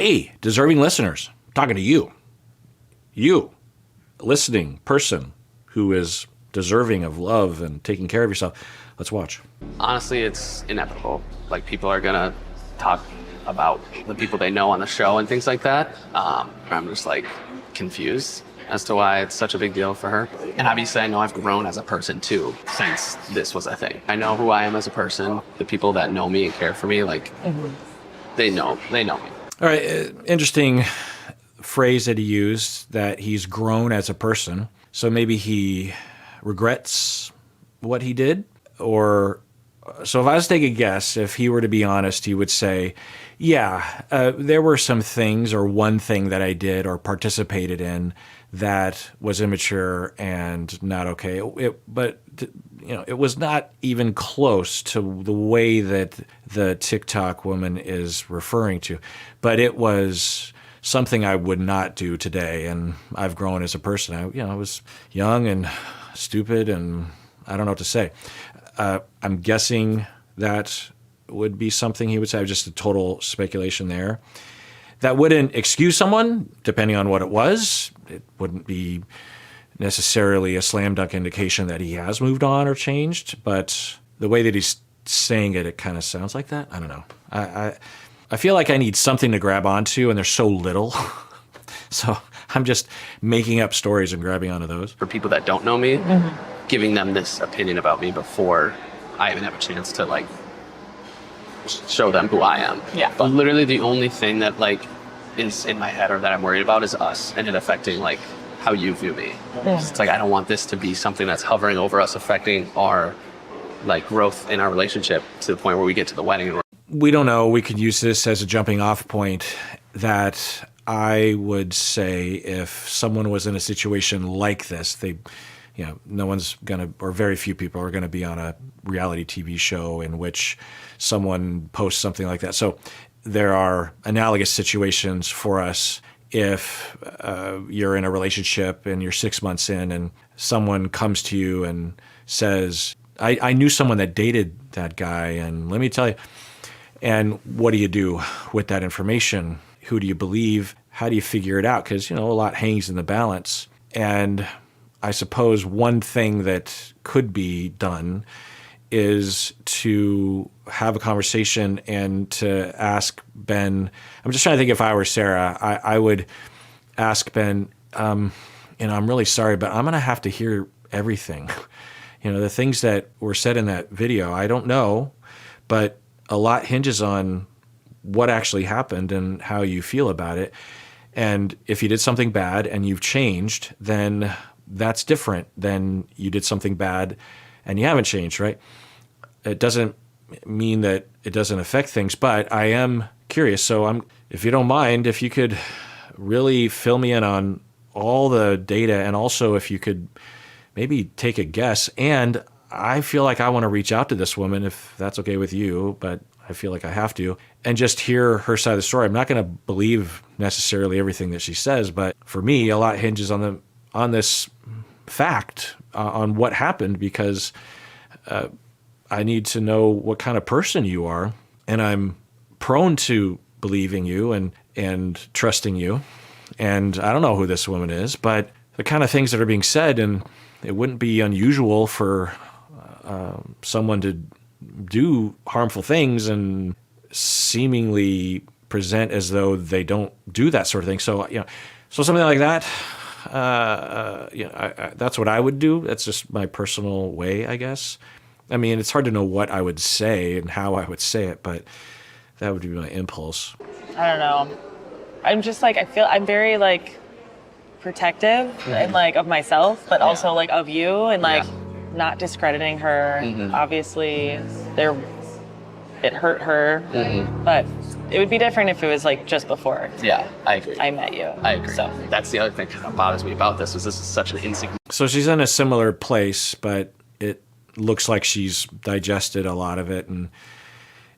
Hey, deserving listeners, I'm talking to you. You, listening person who is deserving of love and taking care of yourself. Let's watch. Honestly, it's inevitable. Like, people are going to talk about the people they know on the show and things like that. I'm just like confused as to why it's such a big deal for her. And obviously I know I've grown as a person too since this was a thing. I know who I am as a person. The people that know me and care for me, like, they know me. All right, interesting phrase that he used, that he's grown as a person. So maybe he regrets what he did? Or, so if I was to take a guess, if he were to be honest, he would say, yeah, there were some things or one thing that I did or participated in that was immature and not okay. But it was not even close to the way that the TikTok woman is referring to. But it was something I would not do today, and I've grown as a person. I was young and stupid, and I don't know what to say. I'm guessing that would be something he would say. Just a total speculation there. That wouldn't excuse someone, depending on what it was. It wouldn't be necessarily a slam dunk indication that he has moved on or changed, but the way that he's saying it, it kind of sounds like that. I don't know. I feel like I need something to grab onto, and there's so little. So I'm just making up stories and grabbing onto those. For people that don't know me, giving them this opinion about me before I even have a chance to, like, show them who I am. Yeah. But literally the only thing that, like, is in my head or that I'm worried about is us and it affecting, like, how you view me. It's like, I don't want this to be something that's hovering over us, affecting our, like, growth in our relationship to the point where we get to the wedding. And we don't know. We could use this as a jumping off point, that I would say if someone was in a situation like this, no one's going to, or very few people are going to be on a reality TV show in which someone posts something like that. So there are analogous situations for us if you're in a relationship and you're 6 months in and someone comes to you and says, I knew someone that dated that guy, and let me tell you, and what do you do with that information? Who do you believe? How do you figure it out? Because, a lot hangs in the balance. And I suppose one thing that could be done is to have a conversation and to ask Ben. I'm just trying to think, if I were Sarah, I would ask Ben, I'm really sorry, but I'm going to have to hear everything. The things that were said in that video, I don't know, but a lot hinges on what actually happened and how you feel about it. And if you did something bad and you've changed, then that's different than you did something bad and you haven't changed, right? It doesn't mean that it doesn't affect things, but I am curious. So if you don't mind, if you could really fill me in on all the data, and also if you could maybe take a guess. And I feel like I want to reach out to this woman, if that's okay with you, but I feel like I have to, and just hear her side of the story. I'm not going to believe necessarily everything that she says, but for me, a lot hinges on this fact, on what happened, because I need to know what kind of person you are, and I'm prone to believing you and trusting you. And I don't know who this woman is, but the kind of things that are being said, and it wouldn't be unusual for someone to do harmful things and seemingly present as though they don't do that sort of thing. So, so something like that, that's what I would do. That's just my personal way, I guess. I mean, it's hard to know what I would say and how I would say it, but that would be my impulse. I don't know. I'm just like, I feel I'm very like protective and like of myself, but also like of you, and like not discrediting her. Obviously it hurt her, but it would be different if it was like just before. Yeah, I agree. I met you. I agree. So that's the other thing that bothers me about this, is such an insignificant. So she's in a similar place, but it looks like she's digested a lot of it and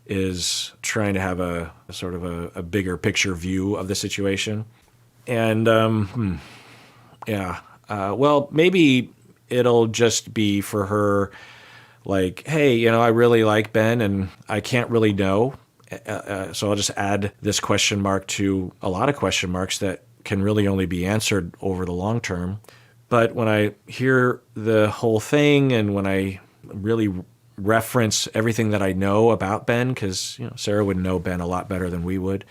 is trying to have a sort of a bigger picture view of the situation. And well, maybe it'll just be for her like, hey, I really like Ben and I can't really know So I'll just add this question mark to a lot of question marks that can really only be answered over the long term. But when I hear the whole thing and when I really reference everything that I know about Ben, because Sarah would know Ben a lot better than we would,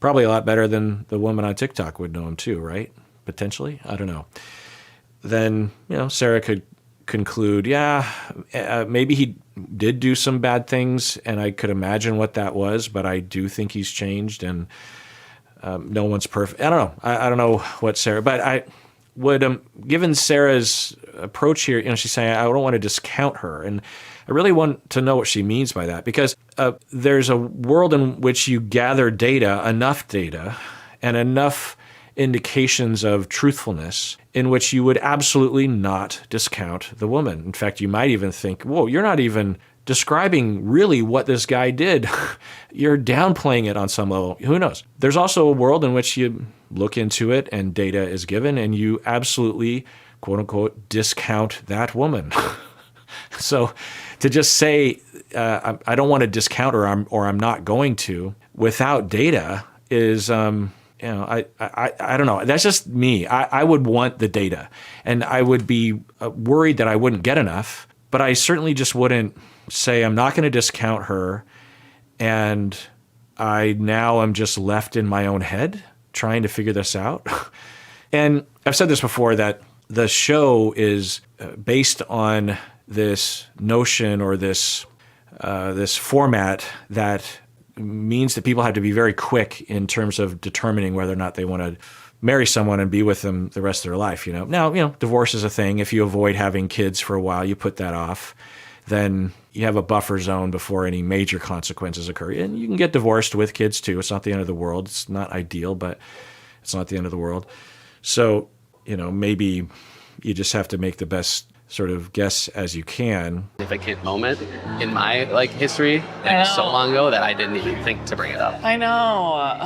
probably a lot better than the woman on TikTok would know him too, right? Potentially, I don't know. Then Sarah could conclude, maybe he did do some bad things, and I could imagine what that was, but I do think he's changed, and no one's perfect. I don't know. I don't know what Sarah, but I would, given Sarah's approach here, she's saying, I don't want to discount her. And I really want to know what she means by that, because there's a world in which you gather data, and enough indications of truthfulness in which you would absolutely not discount the woman. In fact, you might even think, whoa, you're not even describing really what this guy did. You're downplaying it on some level. Who knows? There's also a world in which you look into it and data is given and you absolutely, quote unquote, discount that woman. So to just say, I don't want to discount her or I'm not going to without data is, I don't know. That's just me. I would want the data, and I would be worried that I wouldn't get enough, but I certainly just wouldn't say I'm not going to discount her, and I now am just left in my own head trying to figure this out. And I've said this before, that the show is based on this notion or this format that means that people have to be very quick in terms of determining whether or not they want to marry someone and be with them the rest of their life. Now, divorce is a thing. If you avoid having kids for a while, you put that off, then you have a buffer zone before any major consequences occur. And you can get divorced with kids too. It's not the end of the world. It's not ideal, but it's not the end of the world. So, maybe you just have to make the best sort of guess as you can. Significant moment in my history so long ago that I didn't even think to bring it up. I know.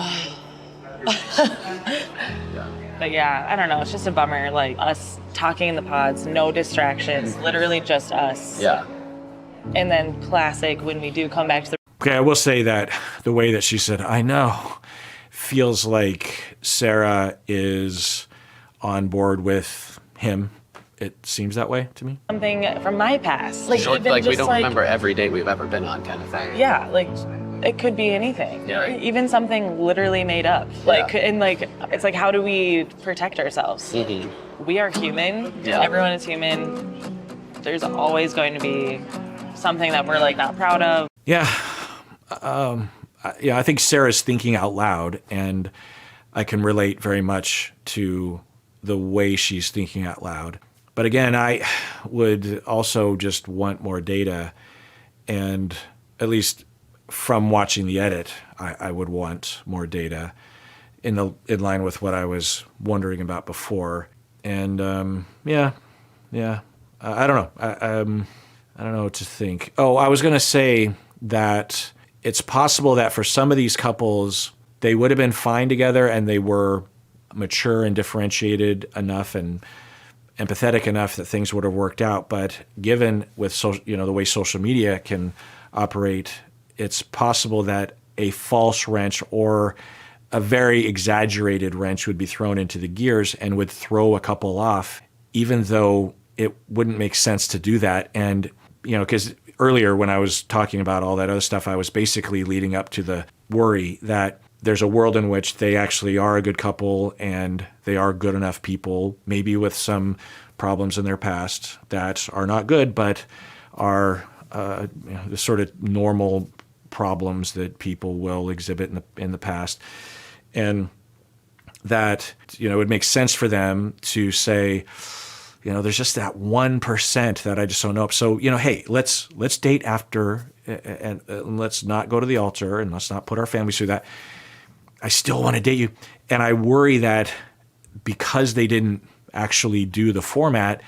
But yeah, I don't know. It's just a bummer. Us talking in the pods, no distractions, literally just us. Yeah. And then classic when we do come back to the. Okay, I will say that the way that she said, I know, feels like Sarah is on board with him. It seems that way to me. Something from my past. We don't remember every date we've ever been on, kind of thing. Yeah, it could be anything. Yeah. Even something literally made up. It's like, how do we protect ourselves? Mm-hmm. We are human. Yeah. Everyone is human. There's always going to be something that we're not proud of. Yeah. I think Sarah's thinking out loud, and I can relate very much to the way she's thinking out loud. But again, I would also just want more data, and at least from watching the edit, I would want more data in line with what I was wondering about before. And I don't know. I don't know what to think. Oh, I was going to say that it's possible that for some of these couples, they would have been fine together and they were mature and differentiated enough and empathetic enough that things would have worked out. But given with the way social media can operate, it's possible that a false wrench or a very exaggerated wrench would be thrown into the gears and would throw a couple off, even though it wouldn't make sense to do that. And, because earlier when I was talking about all that other stuff, I was basically leading up to the worry that there's a world in which they actually are a good couple and they are good enough people, maybe with some problems in their past that are not good, but are the sort of normal problems that people will exhibit in the past. And that, it would make sense for them to say, there's just that 1% that I just don't know. So, hey, let's date after and let's not go to the altar and let's not put our families through that. I still want to date you. And I worry that because they didn't actually do the format,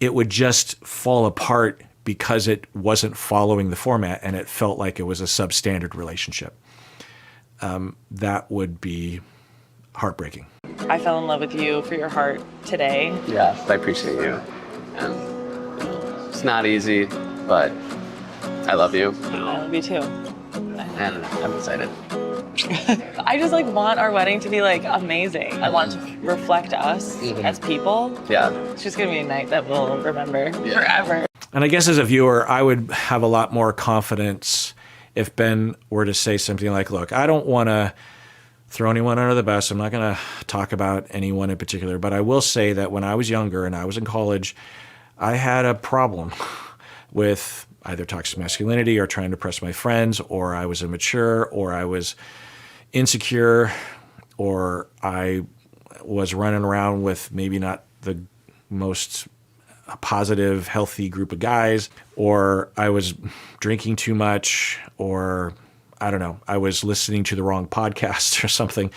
it would just fall apart because it wasn't following the format and it felt like it was a substandard relationship. That would be heartbreaking. I fell in love with you for your heart today. Yeah, I appreciate you. And it's not easy, but I love you. I love you too. and I'm excited. I just like want our wedding to be like amazing. I want it to reflect us as people. Yeah. It's just gonna be a night that we'll remember forever. And I guess as a viewer, I would have a lot more confidence if Ben were to say something like, look, I don't want to throw anyone under the bus. I'm not going to talk about anyone in particular, but I will say that when I was younger and I was in college, I had a problem with either toxic masculinity or trying to impress my friends, or I was immature, or I was insecure, or I was running around with maybe not the most positive, healthy group of guys, or I was drinking too much, or I don't know, I was listening to the wrong podcast or something.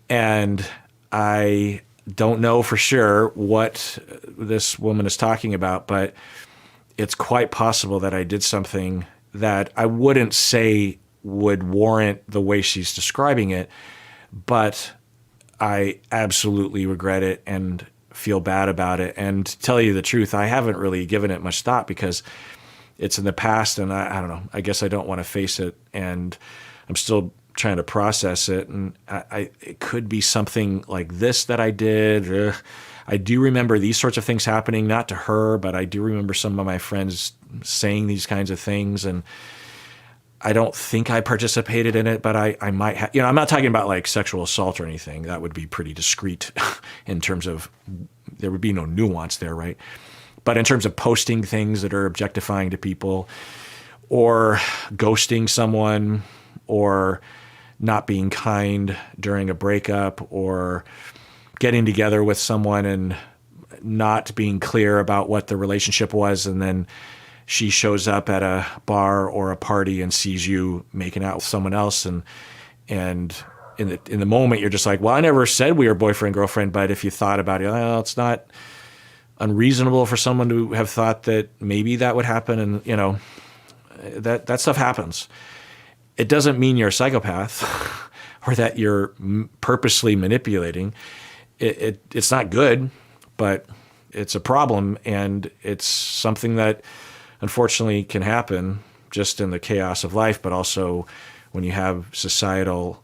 And I don't know for sure what this woman is talking about, but it's quite possible that I did something that I wouldn't say would warrant the way she's describing it, but I absolutely regret it and feel bad about it. And to tell you the truth, I haven't really given it much thought because it's in the past, and I don't know, I guess I don't want to face it, and I'm still trying to process it. And it could be something like this that I did. I do remember these sorts of things happening, not to her, but I do remember some of my friends saying these kinds of things, and I don't think I participated in it, but I might have. I'm not talking about like sexual assault or anything. That would be pretty discreet in terms of there would be no nuance there, right? But in terms of posting things that are objectifying to people, or ghosting someone, or not being kind during a breakup, or getting together with someone and not being clear about what the relationship was, and then she shows up at a bar or a party and sees you making out with someone else, and in the moment you're just like, well, I never said we were boyfriend girlfriend, but if you thought about it, well, it's not unreasonable for someone to have thought that maybe that would happen, and that stuff happens. It doesn't mean you're a psychopath or that you're purposely manipulating. It's not good, but it's a problem, and it's something that unfortunately can happen just in the chaos of life, but also when you have societal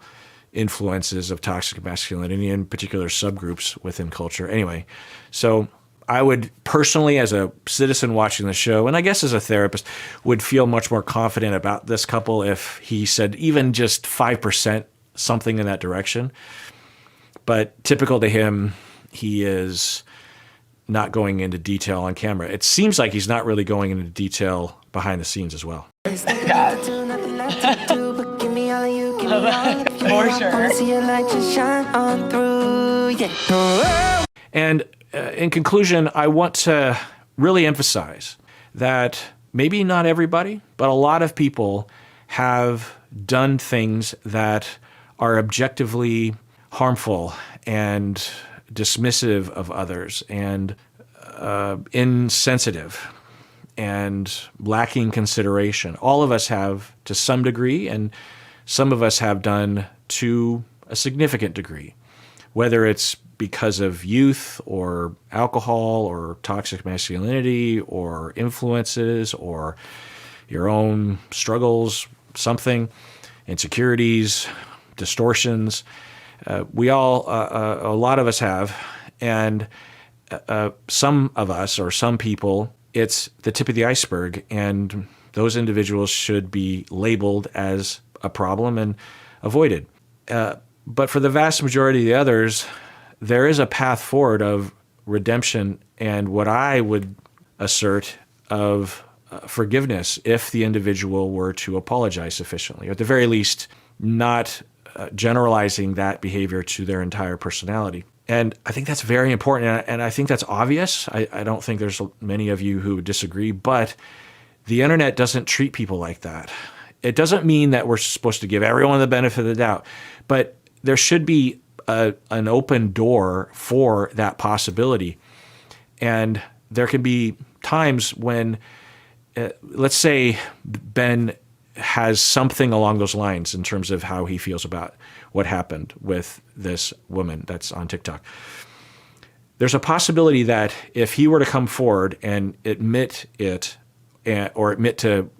influences of toxic masculinity in particular subgroups within culture. Anyway, so I would personally, as a citizen watching the show, and I guess as a therapist, would feel much more confident about this couple if he said even just 5% something in that direction. But typical to him, he is not going into detail on camera. It seems like he's not really going into detail behind the scenes as well. For sure. And in conclusion, I want to really emphasize that maybe not everybody, but a lot of people have done things that are objectively harmful and dismissive of others and insensitive and lacking consideration. All of us have to some degree, and some of us have done to a significant degree, whether it's because of youth or alcohol or toxic masculinity or influences or your own struggles, something, insecurities, distortions. We all, a lot of us have, and some of us or some people, it's the tip of the iceberg, and those individuals should be labeled as a problem and avoided. But for the vast majority of the others, there is a path forward of redemption and what I would assert of forgiveness if the individual were to apologize sufficiently, or at the very least, not generalizing that behavior to their entire personality. And I think that's very important, and I think that's obvious. I don't think there's many of you who would disagree, but the internet doesn't treat people like that. It doesn't mean that we're supposed to give everyone the benefit of the doubt, but there should be an open door for that possibility. And there can be times when, let's say Ben has something along those lines in terms of how he feels about what happened with this woman that's on TikTok. There's a possibility that if he were to come forward and admit it or admit to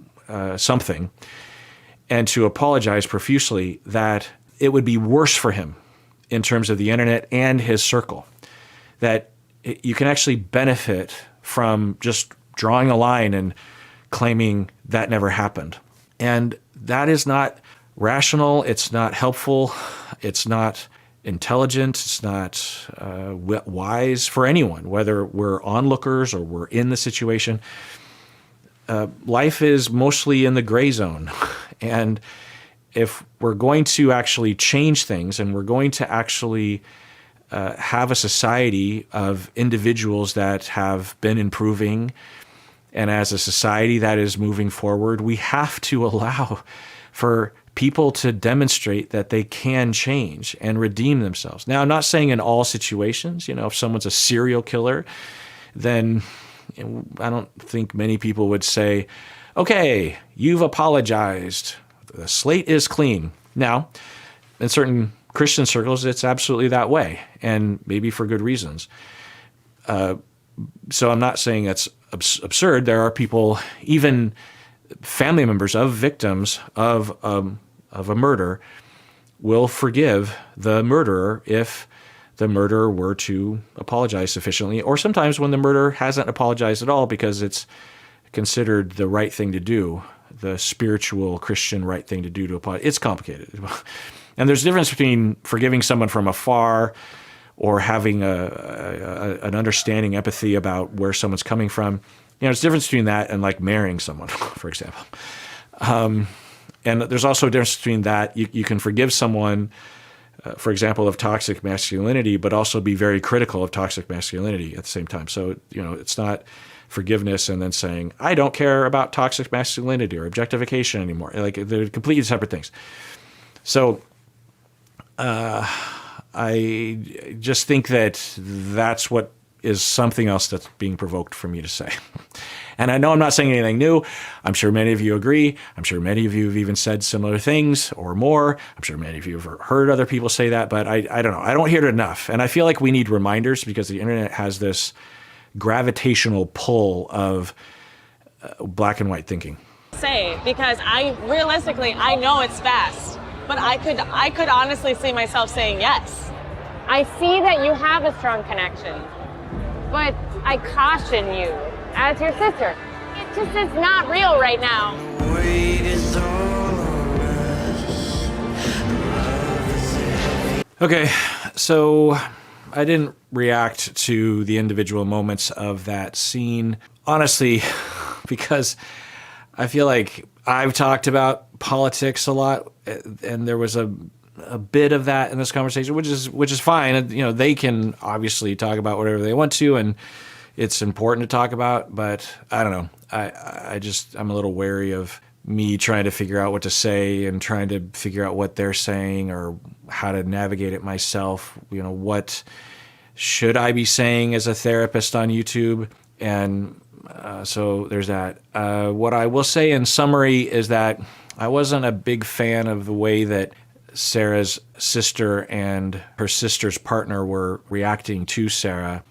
something, and to apologize profusely, that it would be worse for him in terms of the internet and his circle. That you can actually benefit from just drawing a line and claiming that never happened. And that is not rational. It's not helpful. It's not intelligent. It's not wise for anyone, whether we're onlookers or we're in the situation. Life is mostly in the gray zone. And if we're going to actually change things and we're going to actually have a society of individuals that have been improving, and as a society that is moving forward, we have to allow for people to demonstrate that they can change and redeem themselves. Now, I'm not saying in all situations, if someone's a serial killer, then I don't think many people would say, okay, you've apologized. The slate is clean. Now, in certain Christian circles, it's absolutely that way, and maybe for good reasons. So I'm not saying that's absurd. There are people, even family members of victims of a murder, will forgive the murderer if the murderer were to apologize sufficiently, or sometimes when the murderer hasn't apologized at all because it's considered the right thing to do, the spiritual Christian right thing to do to apologize. It's complicated. And there's a difference between forgiving someone from afar or having an understanding, empathy about where someone's coming from. There's a difference between that and like marrying someone, for example. And there's also a difference between that. You can forgive someone, for example, of toxic masculinity, but also be very critical of toxic masculinity at the same time. So, it's not forgiveness and then saying, I don't care about toxic masculinity or objectification anymore. Like, they're completely separate things. So I just think that that's what is something else that's being provoked for me to say. And I know I'm not saying anything new. I'm sure many of you agree. I'm sure many of you have even said similar things or more. I'm sure many of you have heard other people say that, but I don't know. I don't hear it enough. And I feel like we need reminders because the internet has this gravitational pull of black and white thinking. Because I know it's fast, but I could honestly see myself saying yes. I see that you have a strong connection, but I caution you, as your sister, it just is not real right now. Okay, so I didn't react to the individual moments of that scene, honestly, because I feel like I've talked about politics a lot, and there was a bit of that in this conversation, which is fine. And, they can obviously talk about whatever they want to, and it's important to talk about. But I don't know. I'm a little wary of me trying to figure out what to say and trying to figure out what they're saying or how to navigate it myself. What should I be saying as a therapist on YouTube? And so there's that. What I will say in summary is that I wasn't a big fan of the way that Sarah's sister and her sister's partner were reacting to Sarah.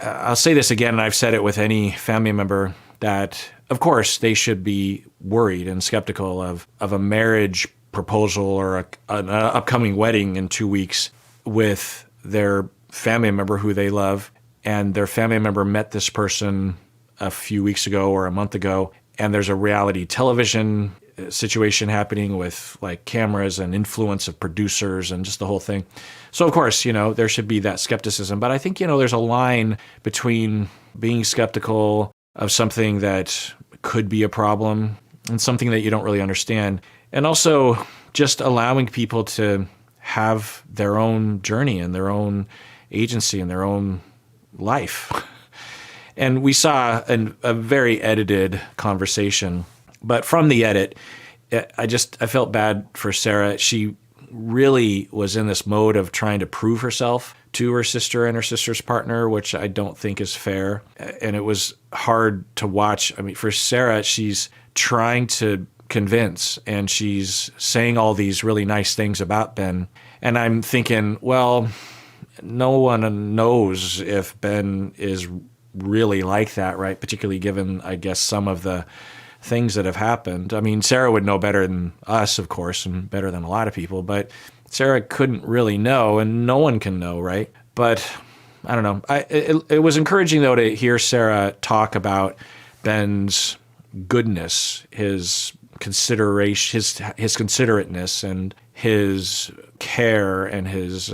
I'll say this again, and I've said it with any family member, that of course they should be worried and skeptical of a marriage proposal or an upcoming wedding in 2 weeks with their family member who they love, and their family member met this person a few weeks ago or a month ago, and there's a reality television situation happening with like cameras and influence of producers and just the whole thing. So of course, there should be that skepticism, but I think, there's a line between being skeptical of something that could be a problem and something that you don't really understand, and also just allowing people to have their own journey and their own agency and their own life. And we saw a very edited conversation, but from the edit, I felt bad for Sarah. She really was in this mode of trying to prove herself to her sister and her sister's partner, which I don't think is fair. And it was hard to watch. I mean, for Sarah, she's trying to convince, and she's saying all these really nice things about Ben. And I'm thinking, well, no one knows if Ben is really like that, right? Particularly given, I guess, some of the things that have happened. I mean, Sarah would know better than us, of course, and better than a lot of people, but Sarah couldn't really know, and no one can know, right? But I don't know. It was encouraging, though, to hear Sarah talk about Ben's goodness, his consideration, his considerateness, and his care and his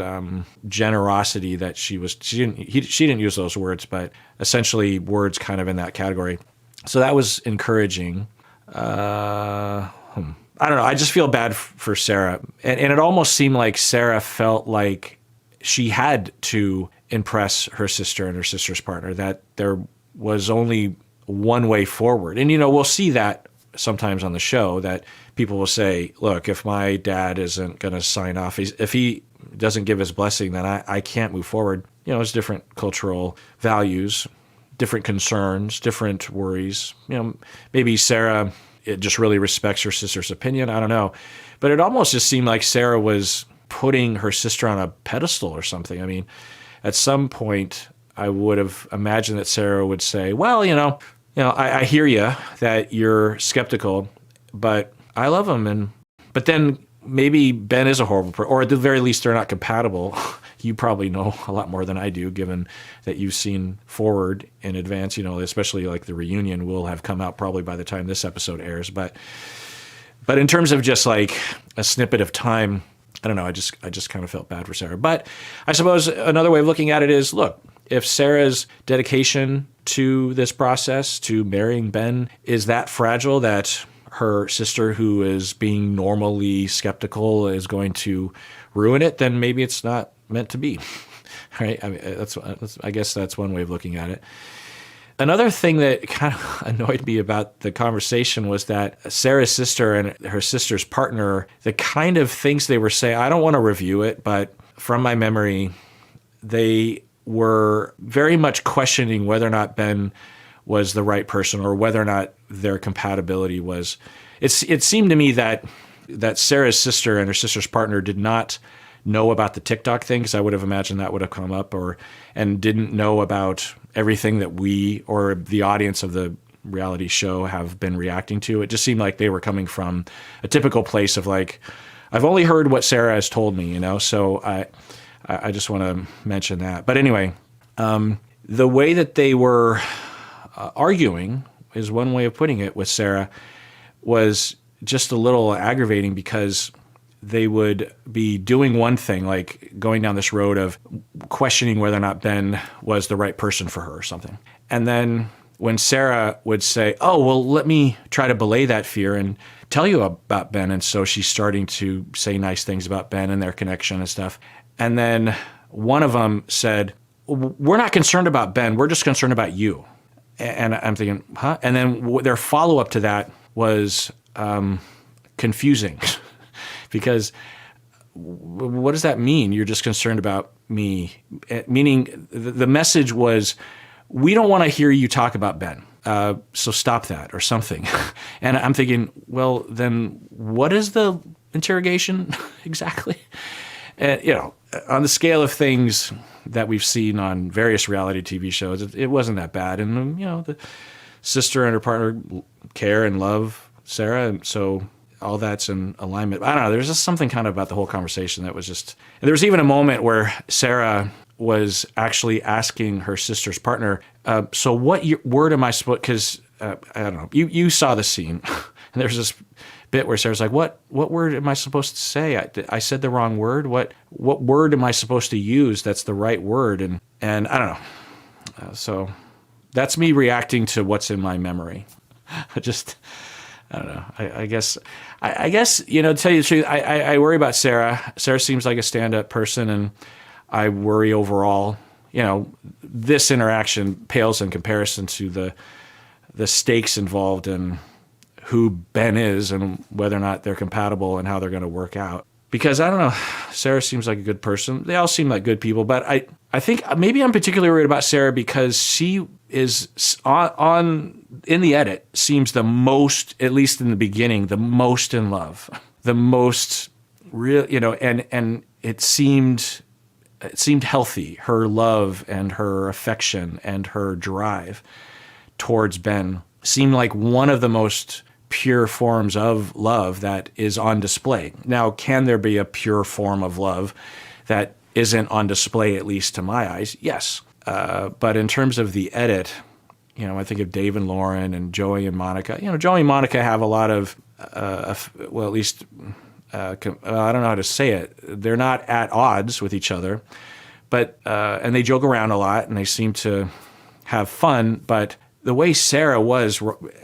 generosity. That she didn't use those words, but essentially words kind of in that category. So that was encouraging. I don't know. I just feel bad for Sarah, and it almost seemed like Sarah felt like she had to impress her sister and her sister's partner, that there was only one way forward. And, we'll see that sometimes on the show, that people will say, look, if my dad isn't going to sign off, if he doesn't give his blessing, then I can't move forward. It's different cultural values, different concerns, different worries. Maybe Sarah, it just really respects her sister's opinion. I don't know. But it almost just seemed like Sarah was putting her sister on a pedestal or something. I mean, at some point, I would have imagined that Sarah would say, well, I hear you that you're skeptical, but I love him. But then maybe Ben is a horrible person, or at the very least, they're not compatible. You probably know a lot more than I do, given that you've seen forward in advance, especially like the reunion will have come out probably by the time this episode airs. But in terms of just like a snippet of time, I don't know. I just kind of felt bad for Sarah. But I suppose another way of looking at it is, look, if Sarah's dedication to this process, to marrying Ben, is that fragile that her sister, who is being normally skeptical, is going to ruin it, then maybe it's not meant to be. Right? I mean, I guess that's one way of looking at it. Another thing that kind of annoyed me about the conversation was that Sarah's sister and her sister's partner, the kind of things they were saying, I don't want to review it, but from my memory, they were very much questioning whether or not Ben was the right person, or whether or not their compatibility was. It seemed to me that Sarah's sister and her sister's partner did not know about the TikTok thing, because I would have imagined that would have come up, and didn't know about everything that we or the audience of the reality show have been reacting to. It just seemed like they were coming from a typical place of like, I've only heard what Sarah has told me, so I just want to mention that. But anyway, the way that they were arguing, is one way of putting it, with Sarah, was just a little aggravating, because they would be doing one thing, like going down this road of questioning whether or not Ben was the right person for her or something. And then when Sarah would say, oh, well, let me try to belay that fear and tell you about Ben. And so she's starting to say nice things about Ben and their connection and stuff. And then one of them said, we're not concerned about Ben. We're just concerned about you. And I'm thinking, huh? And then their follow-up to that was confusing. Because what does that mean? You're just concerned about me. Meaning the message was, we don't want to hear you talk about Ben. So stop that, or something. And I'm thinking, well, then what is the interrogation exactly? And, on the scale of things that we've seen on various reality TV shows, it wasn't that bad. And, the sister and her partner care and love Sarah. And so all that's in alignment. I don't know. There's just something kind of about the whole conversation that was just... And there was even a moment where Sarah was actually asking her sister's partner, so what word am I supposed... Because, I don't know. You saw the scene. And there's this bit where Sarah's like, what word am I supposed to say? I said the wrong word. What word am I supposed to use that's the right word? And I don't know. So that's me reacting to what's in my memory. I don't know. I guess, to tell you the truth, I worry about Sarah. Sarah seems like a stand-up person, and I worry overall. This interaction pales in comparison to the stakes involved in who Ben is and whether or not they're compatible and how they're going to work out. Because I don't know, Sarah seems like a good person. They all seem like good people, but I think maybe I'm particularly worried about Sarah because she is in the edit seems the most, at least in the beginning, the most in love, the most real, and it seemed healthy, her love and her affection and her drive towards Ben seemed like one of the most pure forms of love that is on display. Now, can there be a pure form of love that isn't on display, at least to my eyes? Yes. But in terms of the edit, I think of Dave and Lauren and Joey and Monica. Joey and Monica have a lot of, well, at least, I don't know how to say it. They're not at odds with each other, but and they joke around a lot and they seem to have fun. But the way Sarah was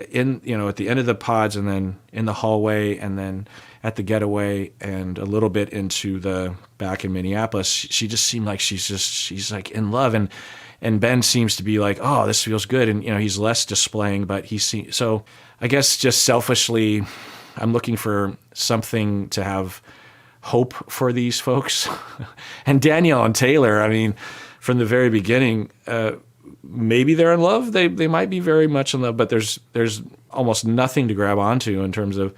in, at the end of the pods and then in the hallway and then at the getaway and a little bit into the back in Minneapolis, she just seemed like she's like in love. And Ben seems to be like, oh, this feels good. And, he's less displaying, but so I guess just selfishly, I'm looking for something to have hope for these folks. And Danielle and Taylor, I mean, from the very beginning, maybe they're in love. They might be very much in love, but there's almost nothing to grab onto in terms of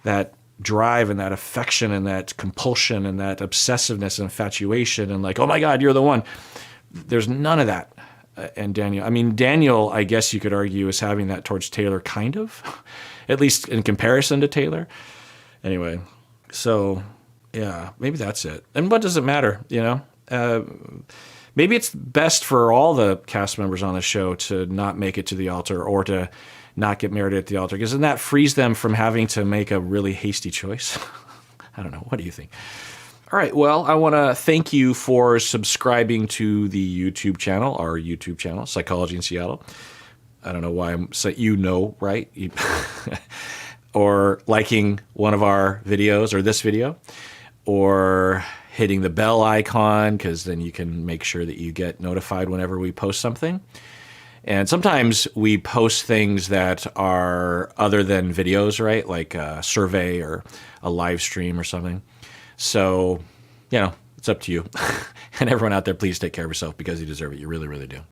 that drive and that affection and that compulsion and that obsessiveness and infatuation and like, oh my God, you're the one. There's none of that. And Daniel, I guess you could argue, is having that towards Taylor, kind of, at least in comparison to Taylor. Anyway, so yeah, maybe that's it. And what does it matter, Maybe it's best for all the cast members on the show to not make it to the altar or to not get married at the altar, because then that frees them from having to make a really hasty choice. I don't know. What do you think? All right. Well, I want to thank you for subscribing to the YouTube channel, our YouTube channel, Psychology in Seattle. I don't know why I'm saying, right? Or liking one of our videos or this video, or hitting the bell icon, because then you can make sure that you get notified whenever we post something. And sometimes we post things that are other than videos, right? Like a survey or a live stream or something. So, it's up to you. And everyone out there, please take care of yourself because you deserve it. You really, really do.